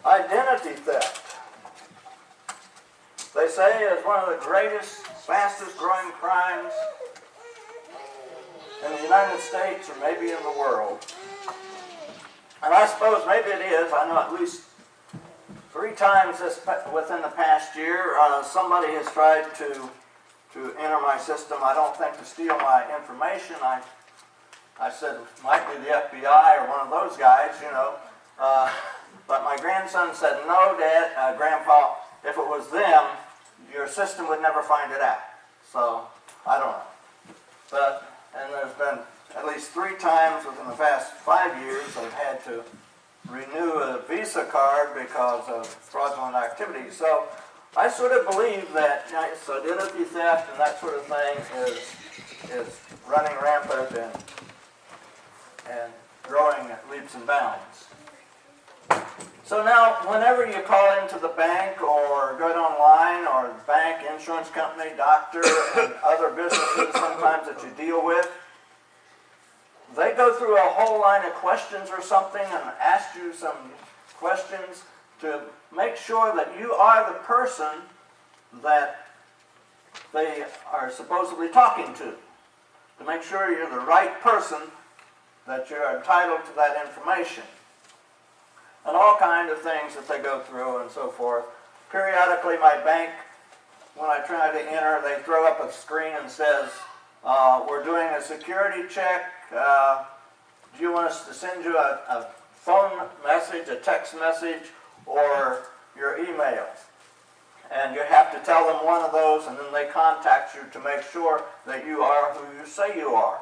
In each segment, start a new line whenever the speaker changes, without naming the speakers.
Identity theft, they say, is one of the greatest, fastest growing crimes in the United States or maybe in the world. And I suppose maybe it is. I know at least 3 times within the past year, somebody has tried to enter my system. I don't think to steal my information. I said it might be the FBI or one of those guys, you know. But my grandson said, no, Dad, Grandpa, if it was them, your system would never find it out. So, I don't know. And there's been at least 3 times within the past 5 years I've had to renew a Visa card because of fraudulent activity. So, I sort of believe that identity theft and that sort of thing is running rampant and growing at leaps and bounds. So now, whenever you call into the bank or go online or bank, insurance company, doctor, and other businesses sometimes that you deal with, they go through a whole line of questions or something and ask you some questions to make sure that you are the person that they are supposedly talking to make sure you're the right person, that you're entitled to that information. And all kinds of things that they go through and so forth. Periodically, my bank, when I try to enter, they throw up a screen and says, we're doing a security check. Do you want us to send you a phone message, a text message, or your email? And you have to tell them one of those, and then they contact you to make sure that you are who you say you are.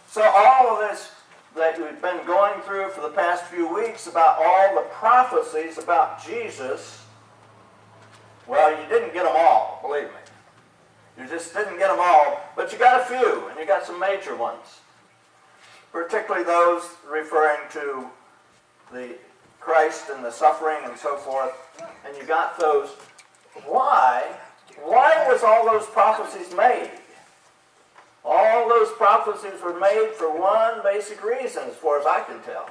So all of this that we've been going through for the past few weeks about all the prophecies about Jesus, well, you didn't get them all, believe me. You just didn't get them all, but you got a few, and you got some major ones. Particularly those referring to the Christ and the suffering and so forth. And you got those. Why? Why was all those prophecies made? All those prophecies were made for one basic reason, as far as I can tell.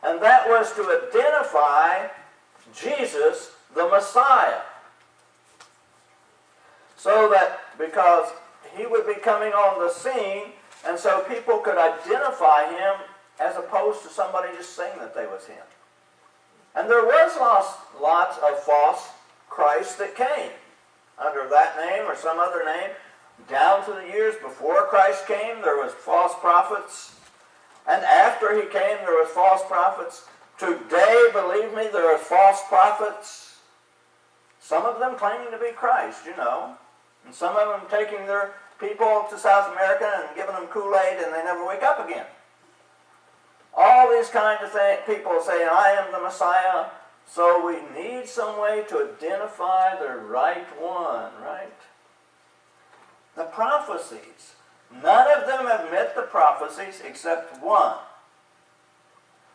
And that was to identify Jesus, the Messiah. So that, because he would be coming on the scene, and so people could identify him as opposed to somebody just saying that they was him. And there was lots of false Christ that came under that name or some other name. Down to the years before Christ came, there was false prophets. And after he came, there was false prophets. Today, believe me, there are false prophets. Some of them claiming to be Christ, you know. And some of them taking their people to South America and giving them Kool-Aid and they never wake up again. All these kinds of people saying, I am the Messiah. So we need some way to identify the right one, right? The prophecies. None of them have met the prophecies except one.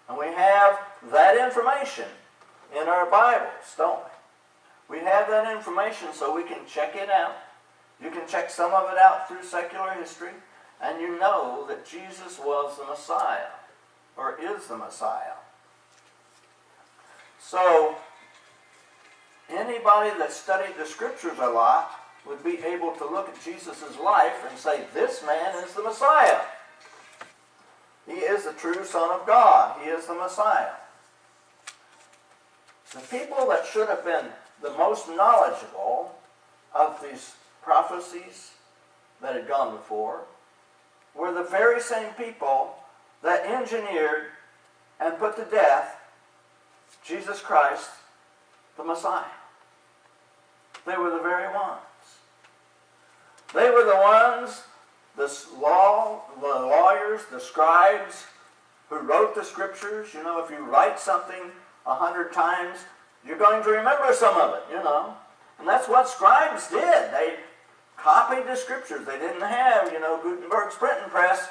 And we have that information in our Bibles, don't we? We have that information so we can check it out. You can check some of it out through secular history, and you know that Jesus was the Messiah, or is the Messiah. So, anybody that studied the Scriptures a lot would be able to look at Jesus' life and say, this man is the Messiah. He is the true Son of God. He is the Messiah. The people that should have been the most knowledgeable of these prophecies that had gone before were the very same people that engineered and put to death Jesus Christ, the Messiah. They were the very ones. They were the ones, the lawyers, the scribes, who wrote the Scriptures. You know, if you write something 100 times, you're going to remember some of it, you know. And that's what scribes did. They copied the Scriptures. They didn't have, you know, Gutenberg's printing press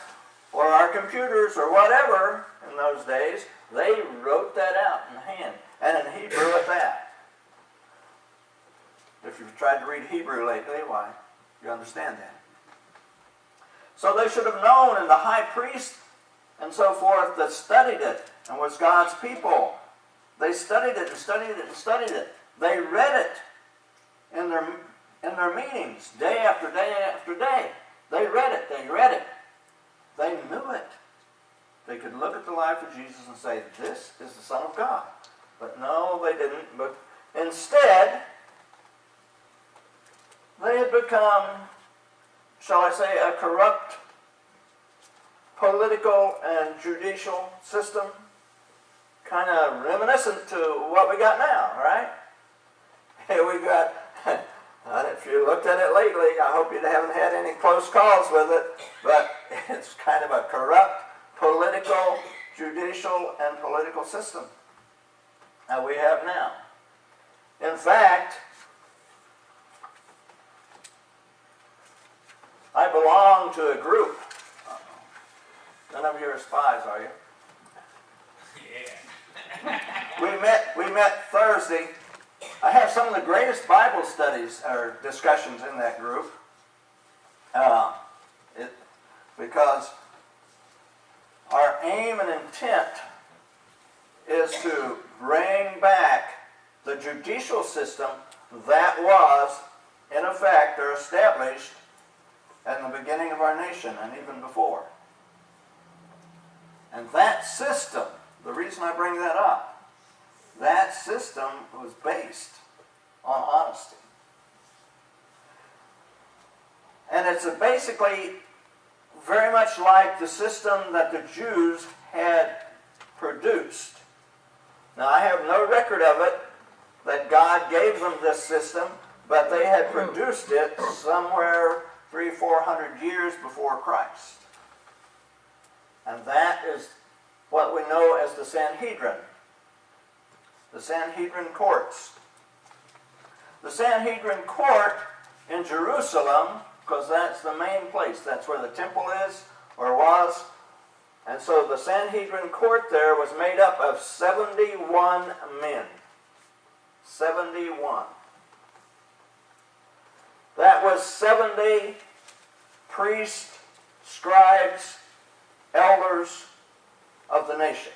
or our computers or whatever in those days. They wrote that out in hand, and in Hebrew at that. If you've tried to read Hebrew lately, why, you understand that. So they should have known, and the high priest and so forth that studied it and was God's people They studied it and studied it and studied it. They read it in their meetings day after day after day. They read it. They read it. They knew it. They could look at the life of Jesus and say, this is the Son of God. But no, they didn't. But instead, they had become, shall I say, a corrupt political and judicial system, kind of reminiscent to what we got now, right? Hey, we got, if you looked at it lately, I hope you haven't had any close calls with it, but it's kind of a corrupt political, judicial, and political system that we have now. In fact, I belong to a group. None of you are spies, are you? Yeah. We met Thursday. I have some of the greatest Bible studies or discussions in that group. Because our aim and intent is to bring back the judicial system that was, in effect, or established in the beginning of our nation and even before. And that system, the reason I bring that up, that system was based on honesty. And it's basically very much like the system that the Jews had produced. Now, I have no record of it that God gave them this system, but they had produced it somewhere 300-400 years before Christ. And that is what we know as the Sanhedrin. The Sanhedrin courts. The Sanhedrin court in Jerusalem, because that's the main place. That's where the temple is, or was. And so the Sanhedrin court there was made up of 71 men. 71. That was 70 priests, scribes, elders of the nation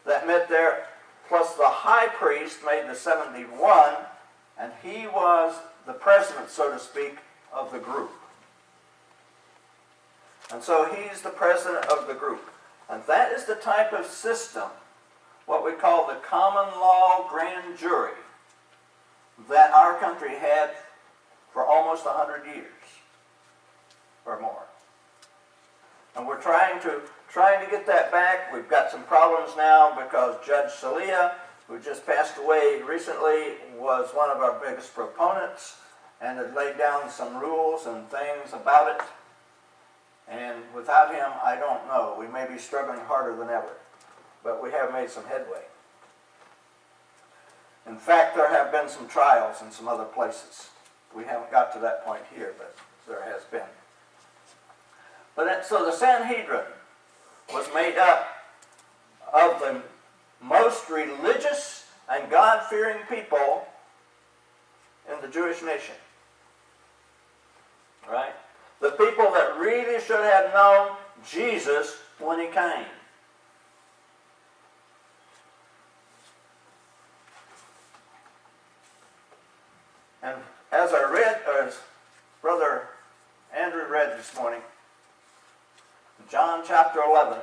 that met there, plus the high priest made the 71, and he was the president, so to speak, of the group. And so he's the president of the group. And that is the type of system, what we call the common law grand jury, that our country had for almost 100 years or more. And we're trying to get that back. We've got some problems now because Judge Salia, who just passed away recently, was one of our biggest proponents and had laid down some rules and things about it. And without him, I don't know. We may be struggling harder than ever. But we have made some headway. In fact, there have been some trials in some other places. We haven't got to that point here, but there has been. So the Sanhedrin was made up of the most religious and God-fearing people in the Jewish nation. Right? The people that really should have known Jesus when he came. And as I read, or as Brother Andrew read this morning, John chapter 11,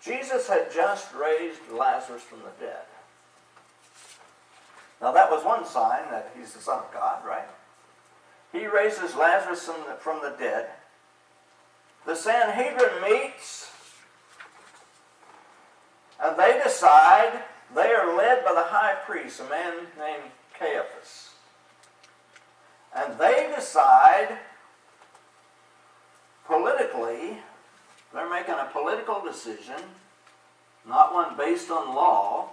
Jesus had just raised Lazarus from the dead. Now that was one sign that he's the Son of God, right? He raises Lazarus from the dead. The Sanhedrin meets, and they decide, they are led by the high priest, a man named Caiaphas. And they decide, politically, they're making a political decision, not one based on law,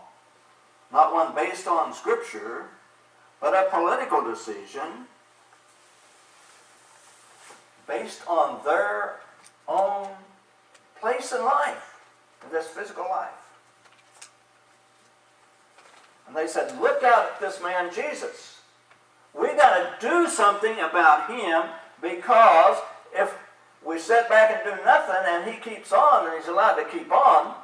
not one based on Scripture, but a political decision based on their own place in life, in this physical life. And they said, look out at this man Jesus. We got to do something about him, because if we sit back and do nothing and he keeps on and he's allowed to keep on,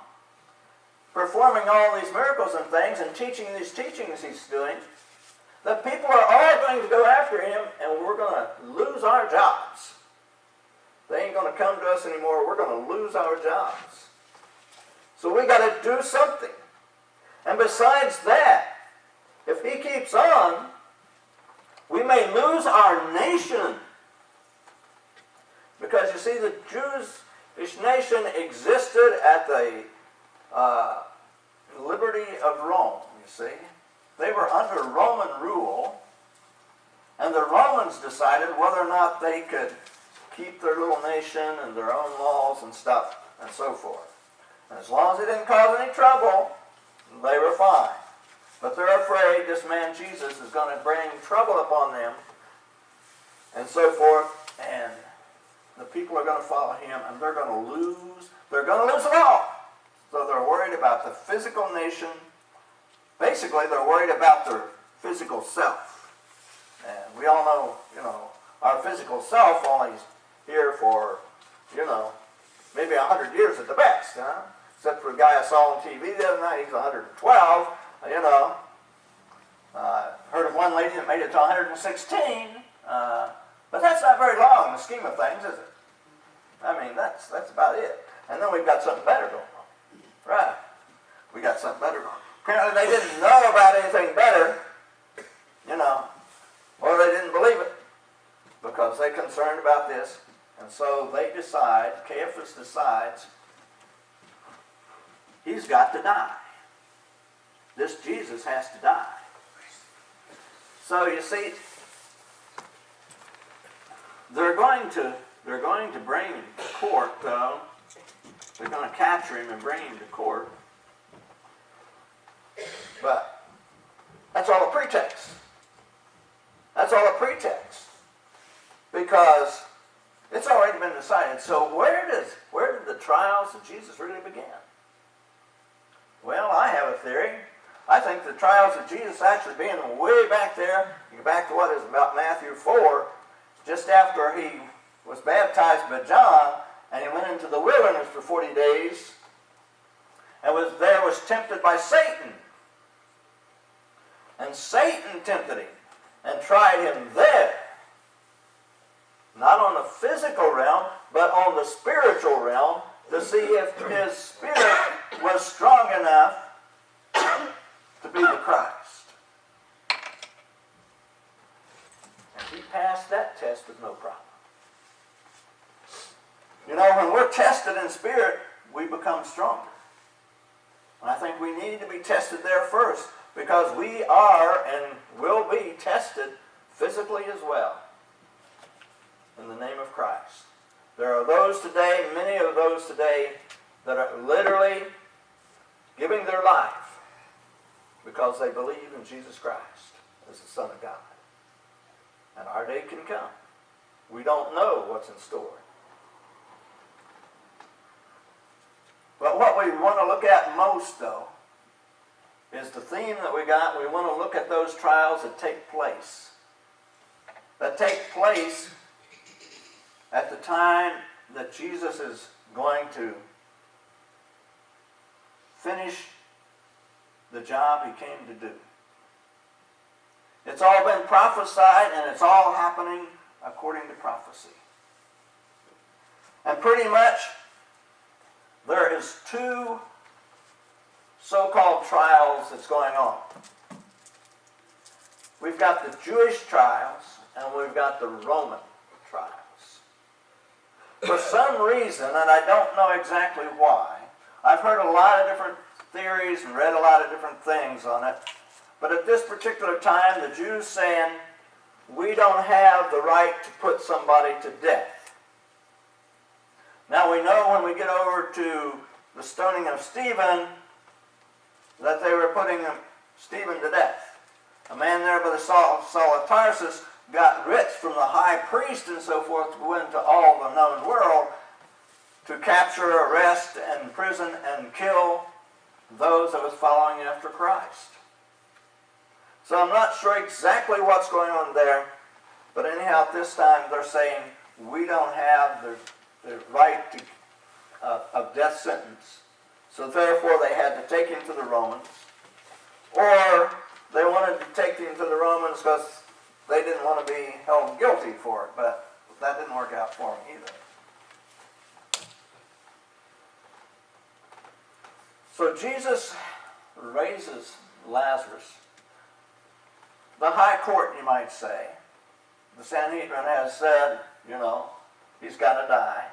performing all these miracles and things and teaching these teachings he's doing, that people are all going to go after him and we're going to lose our jobs. They ain't going to come to us anymore. We're going to lose our jobs. So we got to do something. And besides that, if he keeps on, we may lose our nation. Because you see, the Jewish nation existed at the liberty of Rome, you see. They were under Roman rule, and the Romans decided whether or not they could keep their little nation and their own laws and stuff and so forth. And as long as it didn't cause any trouble, they were fine. But they're afraid this man Jesus is going to bring trouble upon them and so forth, and the people are going to follow him, and they're going to lose it all. So they're worried about the physical nation. Basically, they're worried about their physical self. And we all know, our physical self only is here for, maybe 100 years at the best, Except for a guy I saw on TV the other night, he's 112, heard of one lady that made it to 116, but that's not very long in the scheme of things, is it? I mean, that's about it. And then we've got something better going on. Right. We got something better going on. Apparently they didn't know about anything better, or they didn't believe it, because they're concerned about this. And so Caiaphas decides, he's got to die. This Jesus has to die. So you see, they're going to bring him to court, though. They're going to capture him and bring him to court. But that's all a pretext. That's all a pretext. Because it's already been decided. So where did the trials of Jesus really begin? Well, I have a theory. I think the trials of Jesus actually began way back there. You go back to what is about Matthew 4, just after he was baptized by John, and he went into the wilderness for 40 days, and was tempted by Satan. And Satan tempted him and tried him there. Not on the physical realm, but on the spiritual realm, to see if his spirit was strong enough to be the Christ. And he passed that test with no problem. When we're tested in spirit, we become stronger. And I think we need to be tested there first, because we are and will be tested physically as well, in the name of Christ. There are those today, many of those today, that are literally giving their life because they believe in Jesus Christ as the Son of God. And our day can come. We don't know what's in store. But what we want to look at most, though, is the theme that we got. We want to look at those trials that take place. That take place at the time that Jesus is going to finish the job he came to do. It's all been prophesied, and it's all happening according to prophecy. And pretty much, there is two so-called trials that's going on. We've got the Jewish trials, and we've got the Roman trials. For some reason, and I don't know exactly why, I've heard a lot of different theories and read a lot of different things on it, but at this particular time, the Jews saying, we don't have the right to put somebody to death. Now we know when we get over to the stoning of Stephen, that they were putting Stephen to death. A man there by the Saul of Tarsus got writs from the high priest and so forth to go into all the known world to capture, arrest, and imprison, and kill those that was following after Christ. So I'm not sure exactly what's going on there, but anyhow, at this time they're saying we don't have the right of death sentence. So therefore they had to take him to the Romans. Or they wanted to take him to the Romans because they didn't want to be held guilty for it. But that didn't work out for him either. So Jesus raises Lazarus. The high court, you might say. The Sanhedrin has said, he's got to die.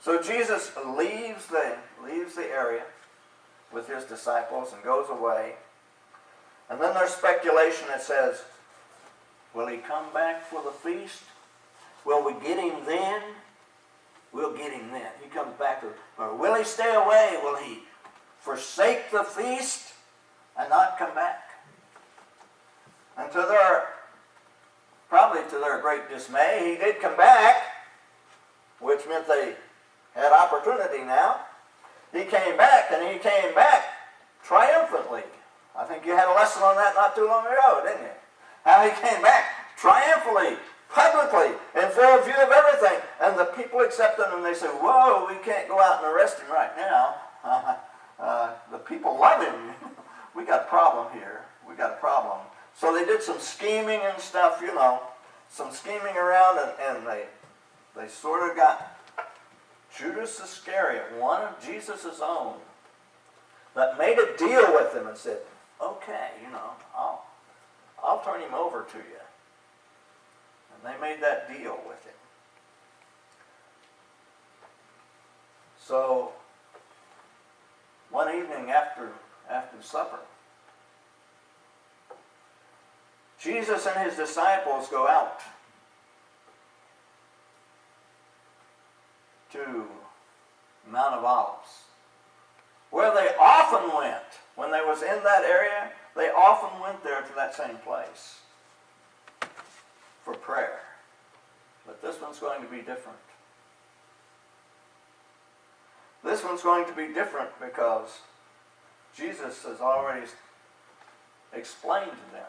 So Jesus leaves the area with his disciples and goes away. And then there's speculation that says, will he come back for the feast? Will we get him then? We'll get him then. He comes back. Or will he stay away? Will he forsake the feast and not come back? And probably to their great dismay, he did come back, which meant they had opportunity now. He came back, and he came back triumphantly. I think you had a lesson on that not too long ago, didn't you? How he came back triumphantly, publicly, in full view of everything. And the people accepted him, and they said, whoa, we can't go out and arrest him right now. The people love him. We got a problem here. We got a problem. So they did some scheming and stuff, some scheming around, and they sort of got Judas Iscariot, one of Jesus' own, that made a deal with him and said, okay, I'll turn him over to you. And they made that deal with him. So one evening after supper, Jesus and his disciples go out to Mount of Olives, where they often went. When they was in that area, they often went there to that same place for prayer. But this one's going to be different. This one's going to be different because Jesus has already explained to them.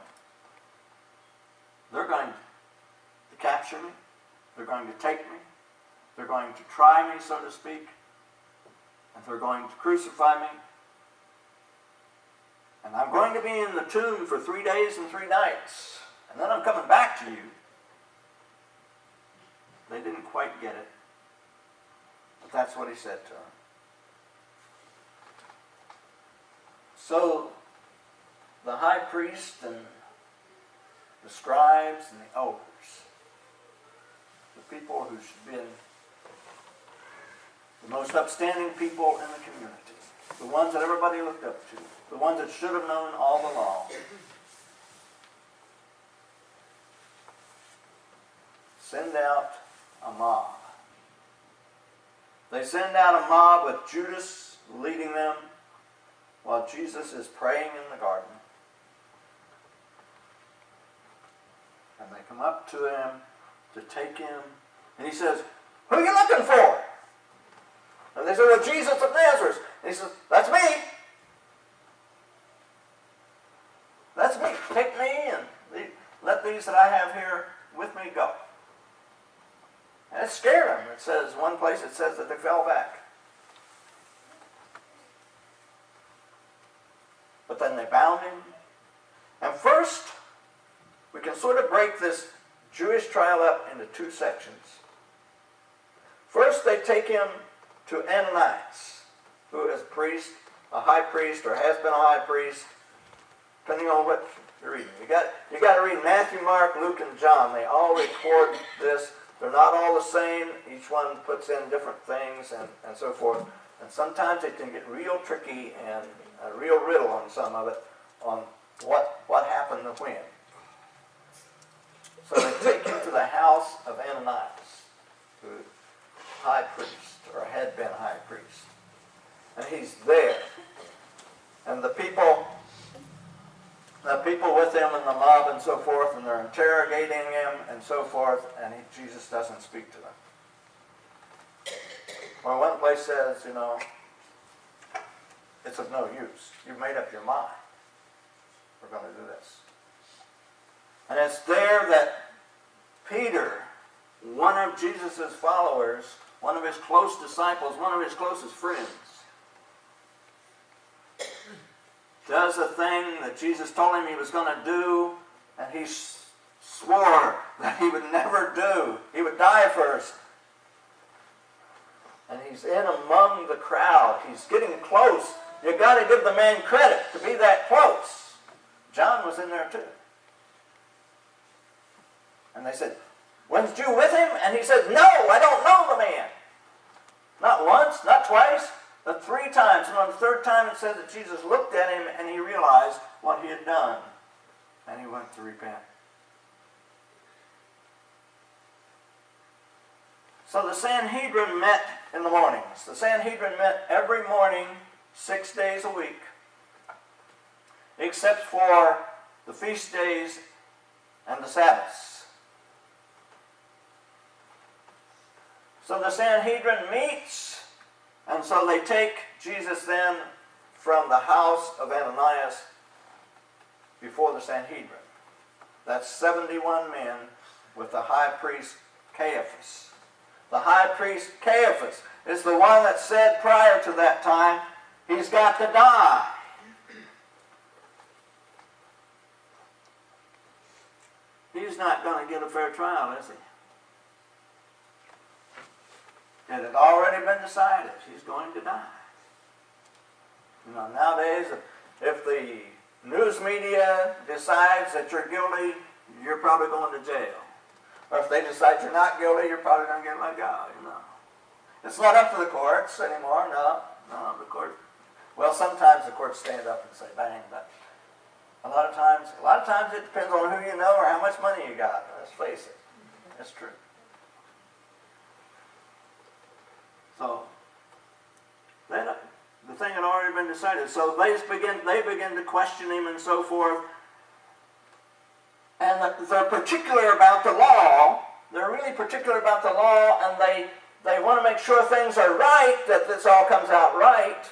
They're going to capture me. They're going to take me. They're going to try me, so to speak. And they're going to crucify me. And I'm going to be in the tomb for 3 days and 3 nights. And then I'm coming back to you. They didn't quite get it. But that's what he said to them. So, the high priest and the scribes and the elders, the people who should have been the most upstanding people in the community, the ones that everybody looked up to, the ones that should have known all along, send out a mob. They send out a mob with Judas leading them while Jesus is praying in the garden. And they come up to him to take him. And he says, who are you looking for? And they say, well, Jesus of Nazareth. And he says, that's me. That's me. Take me and let these that I have here with me go. And it scared them. It says, one place it says that they fell back. But then they bound him. And first, we can sort of break this Jewish trial up into 2 sections. First, they take him to Ananias, who is a high priest, or has been a high priest, depending on what you're reading. You got to read Matthew, Mark, Luke, and John. They all record this. They're not all the same. Each one puts in different things and so forth. And sometimes it can get real tricky and a real riddle on some of it, on what happened to when. So they take him to the house of Ananias, who is high priest, or had been high priest. And he's there. And the people with him and the mob and so forth, and they're interrogating him and so forth, and Jesus doesn't speak to them. Or one place says, it's of no use. You've made up your mind. We're going to do this. And it's there that Peter, one of Jesus' followers, one of his close disciples, one of his closest friends, does the thing that Jesus told him he was going to do, and he swore that he would never do. He would die first. And he's in among the crowd. He's getting close. You've got to give the man credit to be that close. John was in there too. And they said, "Weren't you with him?" And he said, "No, I don't know the man." Not once, not twice, but 3 times. And on the 3rd time it said that Jesus looked at him and he realized what he had done. And he went to repent. So the Sanhedrin met in the mornings. The Sanhedrin met every morning, 6 days a week, except for the feast days and the Sabbaths. So the Sanhedrin meets, and so they take Jesus then from the house of Ananias before the Sanhedrin. That's 71 men with the high priest Caiaphas. The high priest Caiaphas is the one that said prior to that time, he's got to die. He's not going to get a fair trial, is he? It had already been decided he's going to die. You know, nowadays, if the news media decides that you're guilty, you're probably going to jail. Or if they decide you're not guilty, you're probably going to get let go, you know. It's not up to the courts anymore, no, the court. Well, sometimes the courts stand up and say bang, but a lot of times it depends on who you know or how much money you got. Let's face it. It's true. So, the thing had already been decided. So they begin to question him and so forth. And they're particular about the law. They're really particular about the law, and they want to make sure things are right, that this all comes out right.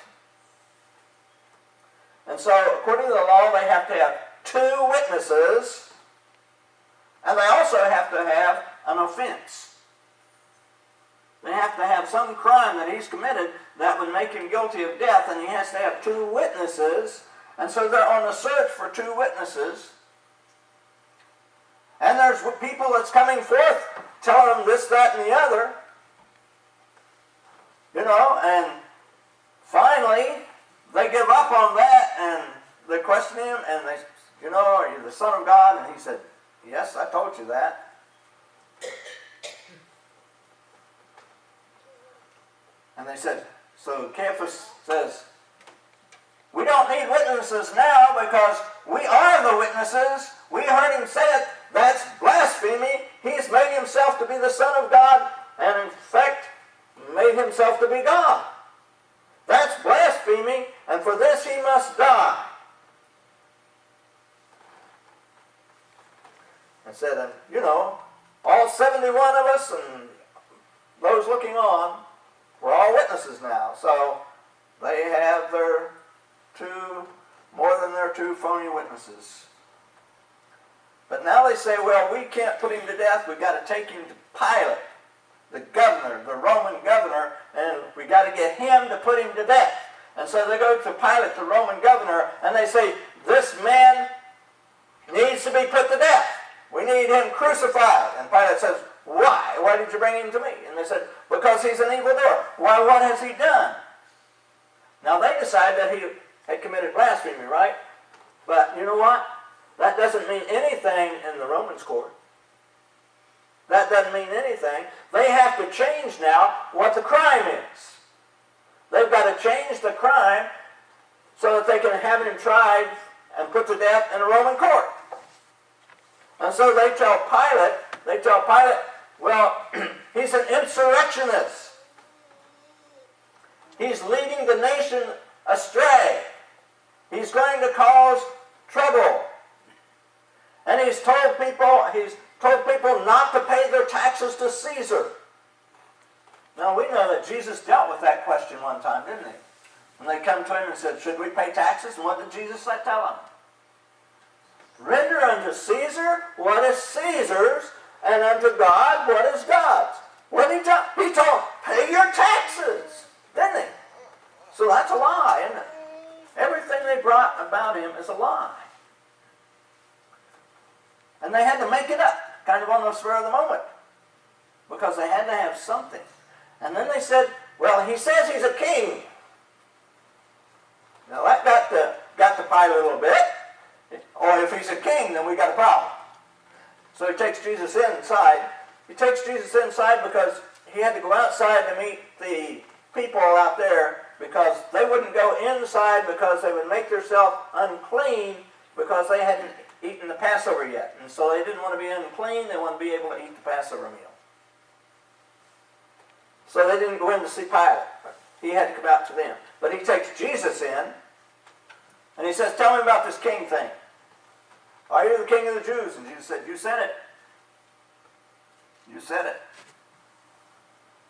And so, according to the law, they have to have 2 witnesses, and they also have to have an offense. They have to have some crime that he's committed that would make him guilty of death, and he has to have 2 witnesses. And so they're on the search for 2 witnesses. And there's people that's coming forth telling them this, that, and the other. You know, and finally they give up on that and they question him and they, you know, "Are you the Son of God?" And he said, "Yes, I told you that." And they said, so Caiaphas says, "We don't need witnesses now because we are the witnesses. We heard him say it. That's blasphemy. He's made himself to be the Son of God and in fact made himself to be God. That's blasphemy, and for this he must die." And said, and you know, all 71 of us and those looking on, we're all witnesses now. So they have their 2, more than their 2 phony witnesses. But now they say, well, we can't put him to death. We've got to take him to Pilate, the governor, the Roman governor, and we got to get him to put him to death. And so they go to Pilate, the Roman governor, and they say, "This man needs to be put to death. We need him crucified." And Pilate says, "Why? Why did you bring him to me?" And they said, "Because he's an evildoer." "Why, what has he done?" Now they decide that he had committed blasphemy, right? But you know what? That doesn't mean anything in the Romans court. That doesn't mean anything. They have to change now what the crime is. They've got to change the crime so that they can have him tried and put to death in a Roman court. And so they tell Pilate, well, he's an insurrectionist. He's leading the nation astray. He's going to cause trouble. And he's told people not to pay their taxes to Caesar. Now we know that Jesus dealt with that question one time, didn't he? When they come to him and said, "Should we pay taxes?" And what did Jesus tell them? "Render unto Caesar what is Caesar's, and unto God what is God's." What did he tell? He told, "Pay your taxes," didn't he? So that's a lie, isn't it? Everything they brought about him is a lie. And they had to make it up, kind of on the spur of the moment, because they had to have something. And then they said, well, he says he's a king. Now that got to Pilate a little bit. Or if he's a king, then we got a problem. So he takes Jesus inside. He takes Jesus inside because he had to go outside to meet the people out there, because they wouldn't go inside because they would make themselves unclean because they hadn't eaten the Passover yet. And so they didn't want to be unclean. They wanted to be able to eat the Passover meal. So they didn't go in to see Pilate. He had to come out to them. But he takes Jesus in, and he says, tell me about this king thing. Are you the king of the Jews? And Jesus said, you said it. You said it.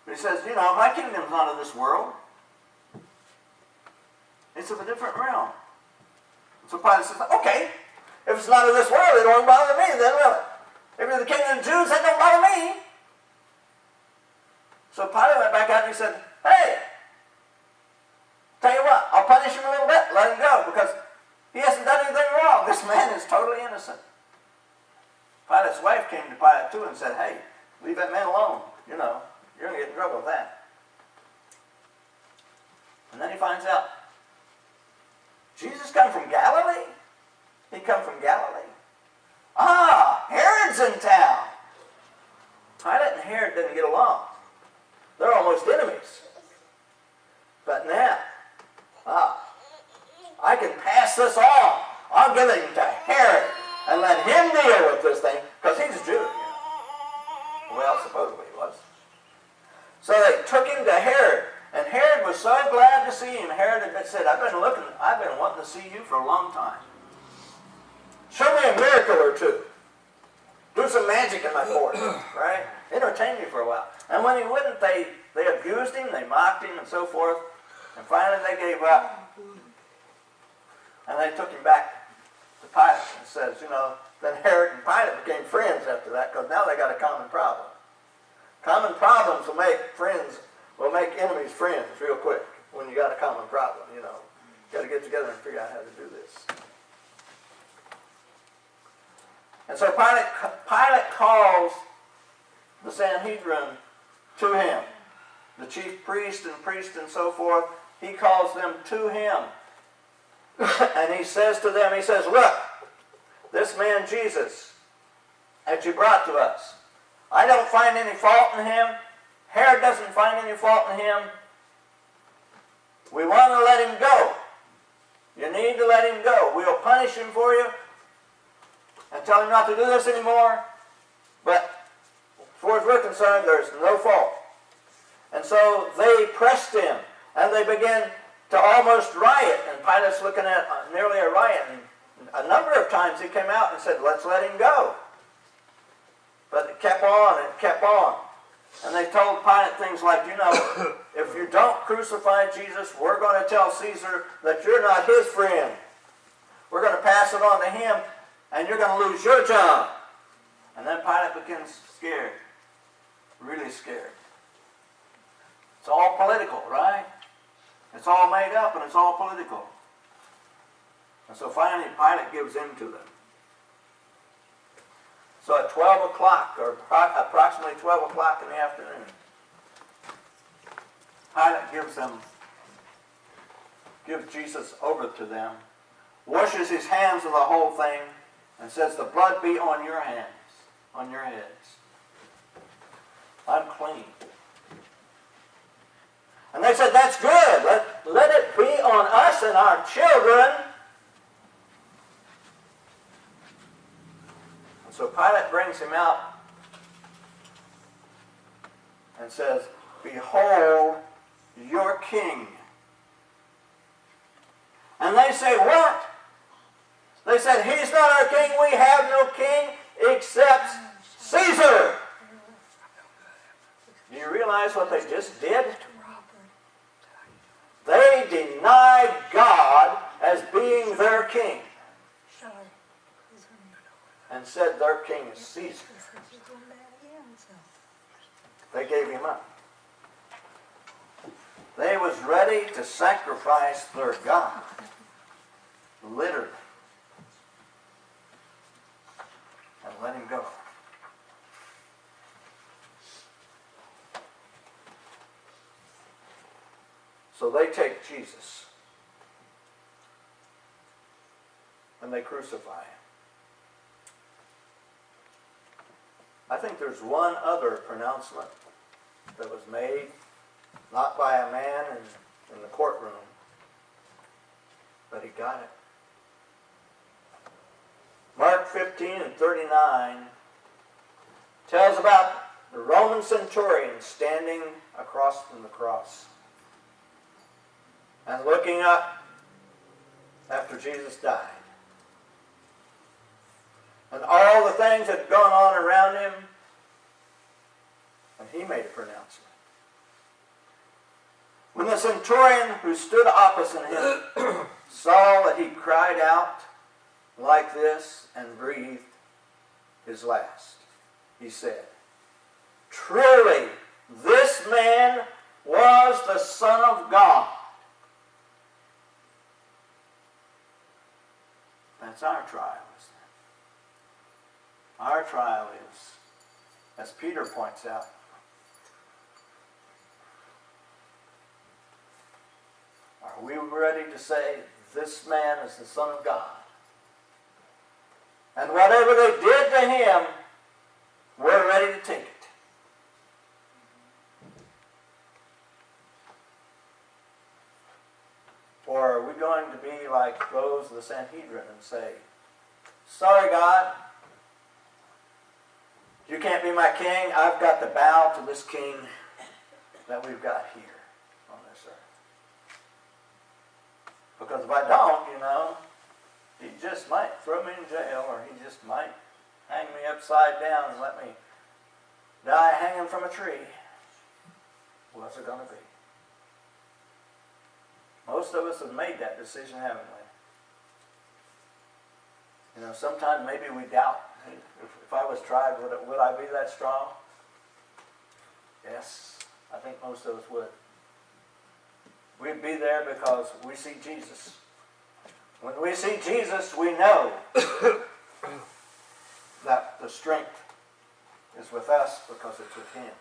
But he says, my kingdom's not of this world. It's of a different realm. So Pilate says, okay, if it's not of this world, it won't bother me then, will it? If you're the king of the Jews, that don't bother me. So Pilate went back out and he said, hey, tell you what, I'll punish him a little bit, let him go, because he hasn't done anything wrong. This man is totally innocent. Pilate's wife came to Pilate too and said, hey, leave that man alone. You're going to get in trouble with that. And then he finds out, Jesus come from Galilee? He come from Galilee. Ah, Herod's in town. Pilate and Herod didn't get along. They're almost enemies. But now, I can pass this on. I'll give him to Herod and let him deal with this thing, because he's a Jew. Well, supposedly he was. So they took him to Herod, and Herod was so glad to see him. Herod had said, I've been wanting to see you for a long time. Show me a miracle or two. Do some magic in my court, right? Entertain me for a while. And when he wouldn't, they abused him, they mocked him, and so forth. And finally they gave up. And they took him back to Pilate and says, then Herod and Pilate became friends after that, because now they got a common problem. Common problems will make enemies friends real quick when you got a common problem, You got to get together and figure out how to do this. And so Pilate calls the Sanhedrin to him. The chief priest and so forth, he calls them to him. And he says to them, look, this man Jesus that you brought to us, I don't find any fault in him. Herod doesn't find any fault in him. We want to let him go. You need to let him go. We'll punish him for you and tell him not to do this anymore. But as far as we're concerned, there's no fault. And so they pressed him, and they began to almost riot. And Pilate's looking at nearly a riot. And a number of times he came out and said, let's let him go. But it kept on and kept on. And they told Pilate things like, if you don't crucify Jesus, we're going to tell Caesar that you're not his friend. We're going to pass it on to him, and you're going to lose your job. And then Pilate becomes scared, really scared. It's all political, right? It's all made up and it's all political. And so finally Pilate gives in to them. So at 12 o'clock, or approximately 12 o'clock in the afternoon, Pilate gives Jesus over to them, washes his hands of the whole thing, and says, the blood be on your hands, on your heads. I'm clean. And they said, that's good. Let it be on us and our children. And so Pilate brings him out and says, behold your king. And they say, what? They said, he's not our king. We have no king except Caesar. Do you realize what they just did? They denied God as being their king and said their king is Caesar. They gave him up. They was ready to sacrifice their God, literally, and let him go. So they take Jesus and they crucify him. I think there's one other pronouncement that was made, not by a man in the courtroom, but he got it. Mark 15:39 tells about the Roman centurion standing across from the cross and looking up after Jesus died. And all the things that had gone on around him, and he made a pronouncement. When the centurion who stood opposite him saw that he cried out like this and breathed his last, he said, "Truly, this man was the Son of God." That's our trial, isn't it? Our trial is, as Peter points out, are we ready to say, this man is the Son of God? And whatever they did to him, we're ready to take it. Or are we going to be like those of the Sanhedrin and say, sorry, God, you can't be my king. I've got to bow to this king that we've got here on this earth. Because if I don't, he just might throw me in jail, or he just might hang me upside down and let me die hanging from a tree. What's it going to be? Most of us have made that decision, haven't we? Sometimes maybe we doubt, if I was tried, would I be that strong? Yes, I think most of us would. We'd be there because we see Jesus. When we see Jesus, we know that the strength is with us because it's with him.